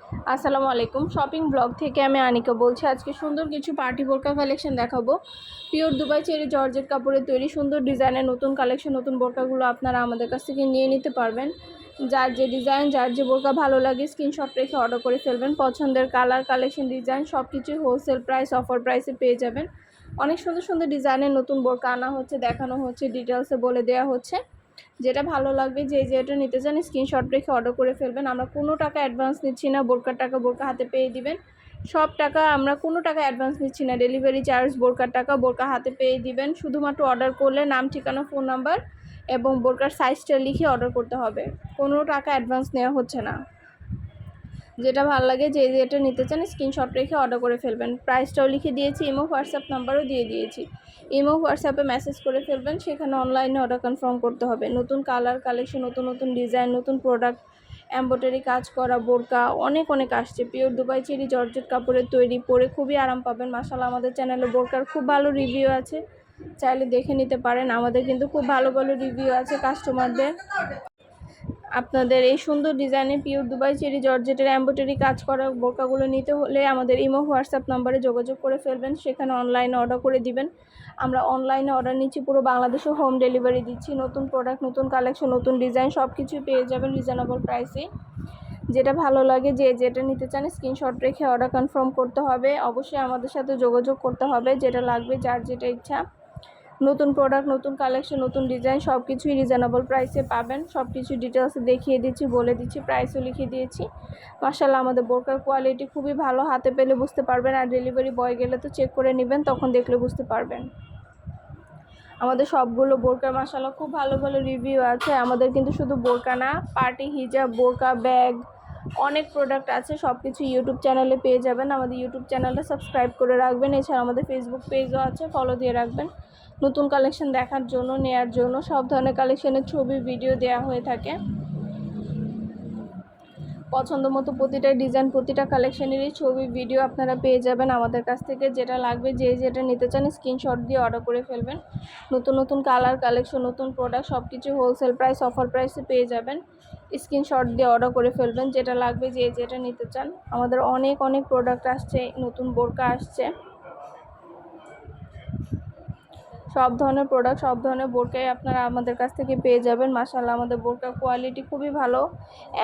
আসসালামু আলাইকুম। Shopping blog থেকে আমি আনিকা বলছি। আজকে সুন্দর কিছু পার্টি বোরকা কালেকশন দেখাবো। পিওর দুবাই চেরি জর্জেট কাপড়ের তৈরি সুন্দর ডিজাইনের নতুন কালেকশন, নতুন বোরকাগুলো আপনারা আমাদের কাছ থেকে নিয়ে নিতে পারবেন। যার যে ডিজাইন, যার যে বোরকা ভালো লাগে স্ক্রিনশট রেখে অর্ডার করে ফেলবেন। পছন্দের কালার, কালেকশন, ডিজাইন সব কিছুই হোলসেল প্রাইস, অফার প্রাইসে পেয়ে যাবেন। অনেক সুন্দর সুন্দর ডিজাইনের নতুন বোরকা আনা হচ্ছে, দেখানো হচ্ছে, ডিটেলসে বলে দেওয়া হচ্ছে। যেটা ভালো লাগবে, যেটা নিতে চান স্ক্রিনশট রেখে অর্ডার করে ফেলবেন। আমরা কোনো টাকা অ্যাডভান্স নিচ্ছি না, বোরকার টাকা বোরকা হাতে পেয়ে দিবেন। সব টাকা আমরা কোনো টাকা অ্যাডভান্স নিচ্ছি না, ডেলিভারি চার্জ, বোরকার টাকা বোরকা হাতে পেয়ে দিবেন। শুধুমাত্র অর্ডার করলে নাম, ঠিকানা, ফোন নাম্বার এবং বোরকার সাইজটা লিখে অর্ডার করতে হবে। কোনো টাকা অ্যাডভান্স নেওয়া হচ্ছে না। যেটা ভালো লাগে, যেটা নিতে চান স্ক্রিনশট রেখে অর্ডার করে ফেলবেন। প্রাইসটাও লিখে দিয়েছি, ইমো হোয়াটসঅ্যাপ নাম্বারও দিয়ে দিয়েছি। ইমো হোয়াটসঅ্যাপে মেসেজ করে ফেলবেন, সেখানে অনলাইনে অর্ডার কনফার্ম করতে হবে। নতুন কালার, কালেকশন, নতুন নতুন ডিজাইন, নতুন প্রোডাক্ট, এমব্রয়ডারি কাজ করা বোরকা অনেক আসছে। পিওর দুবাই চেরি জর্জেট কাপড়ের তৈরি, পরে খুবই আরাম পাবেন। মাশাআল্লাহ, আমাদের চ্যানেলে বোরকার খুব ভালো রিভিউ আছে, চাইলে দেখে নিতে পারেন। আমাদের কিন্তু খুব ভালো ভালো রিভিউ আছে কাস্টমারদের। আপনাদের এই সুন্দর ডিজাইনের পিওর দুবাই চেরি জর্জেটের এমব্রয়ডারি কাজ করা বোরকাগুলো নিতে হলে আমাদের ইমো হোয়াটসঅ্যাপ নাম্বারে যোগাযোগ করে ফেলবেন, সেখানে অনলাইনে অর্ডার করে দিবেন। আমরা অনলাইনে অর্ডার নিচ্ছি, পুরো বাংলাদেশে হোম ডেলিভারি দিচ্ছি। নতুন প্রোডাক্ট, নতুন কালেকশন, নতুন ডিজাইন সব কিছুই পেয়ে যাবেন রিজনেবল প্রাইসে। যেটা ভালো লাগে, যেটা নিতে চান স্ক্রিনশট রেখে অর্ডার কনফার্ম করতে হবে। অবশ্যই আমাদের সাথে যোগাযোগ করতে হবে, যেটা লাগবে, যার যেটা ইচ্ছা। নতুন প্রোডাক্ট, নতুন কালেকশন, নতুন ডিজাইন সব কিছুই রিজনেবল প্রাইসে পাবেন। সব কিছু ডিটেলসে দেখিয়ে দিচ্ছি, বলে দিচ্ছি, প্রাইসও লিখে দিয়েছি। মাশাআল্লাহ, আমাদের বোরকার কোয়ালিটি খুবই ভালো, হাতে পেলে বুঝতে পারবেন। আর ডেলিভারি বয় গেলে তো চেক করে নেবেন, তখন দেখলে বুঝতে পারবেন। আমাদের সবগুলো বোরকার মাশাআল্লাহ খুব ভালো ভালো রিভিউ আছে। আমাদের কিন্তু শুধু বোরকা না, পার্টি হিজাব, বোরকা, ব্যাগ, অনেক প্রোডাক্ট আছে। সব কিছু ইউটিউব চ্যানেলে পেয়ে যাবেন। আমাদের ইউটিউব চ্যানেলটা সাবস্ক্রাইব করে রাখবেন। এছাড়া আমাদের ফেসবুক পেজও আছে, ফলো দিয়ে রাখবেন। নতুন কালেকশন দেখার জন্য, নেয়ার জন্য সব ধরনের কালেকশনের ছবি, ভিডিও দেওয়া হয়ে থাকে। পছন্দ মতো প্রতিটা ডিজাইন, প্রতিটা কালেকশনেরই ছবি, ভিডিও আপনারা পেয়ে যাবেন আমাদের কাছ থেকে। যেটা লাগবে, যেটা নিতে চান স্ক্রিনশট দিয়ে অর্ডার করে ফেলবেন। নতুন নতুন কালার, কালেকশন, নতুন প্রোডাক্ট সব কিছু হোলসেল প্রাইস, অফার প্রাইসে পেয়ে যাবেন। স্ক্রিনশট দিয়ে অর্ডার করে ফেলবেন, যেটা লাগবে, যেটা নিতে চান। আমাদের অনেক প্রোডাক্ট আসছে, নতুন বোরকা আসছে। সব ধরনের প্রোডাক্ট, সব ধরনের বোরকাই আপনারা আমাদের কাছ থেকে পেয়ে যাবেন। মাশাআল্লাহ, আমাদের বোরকার কোয়ালিটি খুবই ভালো।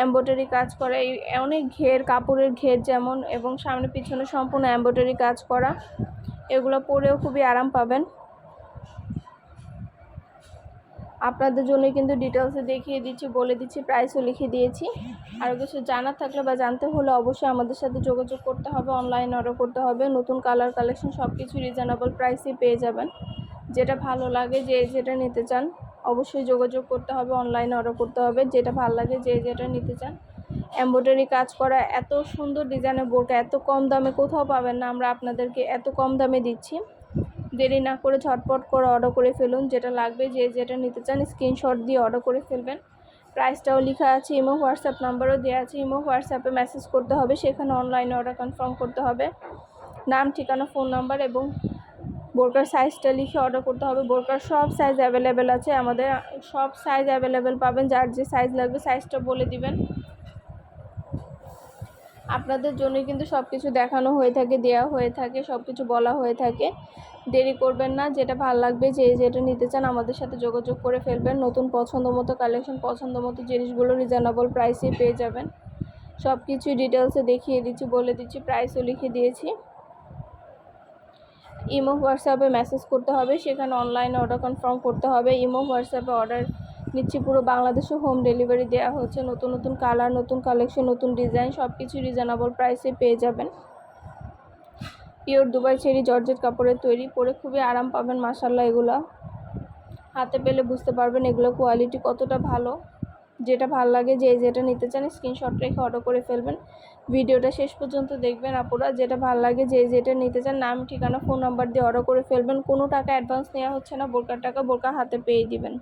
এমব্রয়ডারি কাজ করা, অনেক ঘের, কাপড়ের ঘের যেমন, এবং সামনে পিছনে সম্পূর্ণ এমব্রয়ডারি কাজ করা। এগুলো পরেও খুবই আরাম পাবেন। আপনাদের জন্যই কিন্তু ডিটেলসে দেখিয়ে দিচ্ছি, বলে দিচ্ছি, প্রাইসও লিখে দিয়েছি। আরও কিছু জানার থাকলে বা জানতে হলে অবশ্যই আমাদের সাথে যোগাযোগ করতে হবে, অনলাইন অর্ডার করতে হবে। নতুন কালার, কালেকশন সব কিছু রিজনেবল প্রাইসেই পেয়ে যাবেন। যেটা ভালো লাগে, যেটা নিতে চান অবশ্যই যোগাযোগ করতে হবে, অনলাইনে অর্ডার করতে হবে। যেটা ভালো লাগে, যেটা নিতে চান। এমব্রয়ডারি কাজ করা এত সুন্দর ডিজাইনের বোরকা এত কম দামে কোথাও পাবেন না। আমরা আপনাদেরকে এত কম দামে দিচ্ছি। দেরি না করে ঝটপট করে অর্ডার করে ফেলুন। যেটা লাগবে, যেটা নিতে চান স্ক্রিনশট দিয়ে অর্ডার করে ফেলবেন। প্রাইসটাও লেখা আছে, ইমো হোয়াটসঅ্যাপ নাম্বারও দেওয়া আছে। ইমো হোয়াটসঅ্যাপে মেসেজ করতে হবে, সেখানে অনলাইনে অর্ডার কনফার্ম করতে হবে। নাম, ঠিকানা, ফোন নাম্বার এবং বোরকার সাইজটা লিখে অর্ডার করতে হবে। বোরকার সব সাইজ অ্যাভেলেবেল আছে, আমাদের সব সাইজ অ্যাভেলেবেল পাবেন। যার যে সাইজ লাগবে সাইজটা বলে দিবেন। আপনাদের জন্যই কিন্তু সব কিছু দেখানো হয়ে থাকে, দেওয়া হয়ে থাকে, সব কিছু বলা হয়ে থাকে। দেরি করবেন না। যেটা ভালো লাগবে, যেটা নিতে চান আমাদের সাথে যোগাযোগ করে ফেলবেন। নতুন পছন্দ মতো কালেকশন, পছন্দ মতো জিনিসগুলো রিজনেবল প্রাইসে পেয়ে যাবেন। সব কিছুই ডিটেলসে দেখিয়ে দিচ্ছি, বলে দিচ্ছি, প্রাইসও লিখে দিয়েছি। ইমো হোয়াটসঅ্যাপে মেসেজ করতে হবে, সেখানে অনলাইনে অর্ডার কনফার্ম করতে হবে। ইমো হোয়াটসঅ্যাপে অর্ডার নিচ্ছি, পুরো বাংলাদেশে হোম ডেলিভারি দেওয়া হচ্ছে। নতুন নতুন কালার, নতুন কালেকশন, নতুন ডিজাইন সব কিছু রিজনেবল প্রাইসে পেয়ে যাবেন। পিওর দুবাই চেরি জর্জেট কাপড়ের তৈরি, পরে খুবই আরাম পাবেন। মাশাআল্লাহ, এগুলো হাতে পেলে বুঝতে পারবেন এগুলো কোয়ালিটি কতটা ভালো। যেটা ভালো লাগে, যেটা নিতে চান স্ক্রিনশট রেখে অর্ডার করে ফেলবেন। ভিডিওটা শেষ পর্যন্ত দেখবেন আপুরা। যেটা ভালো লাগে, যেটা নিতে চান নাম, ঠিকানা, ফোন নাম্বার দিয়ে অর্ডার করে ফেলবেন। কোনো টাকা অ্যাডভান্স নেওয়া হচ্ছে না, বোরকার টাকা বোরকা হাতে পেয়ে দিবেন।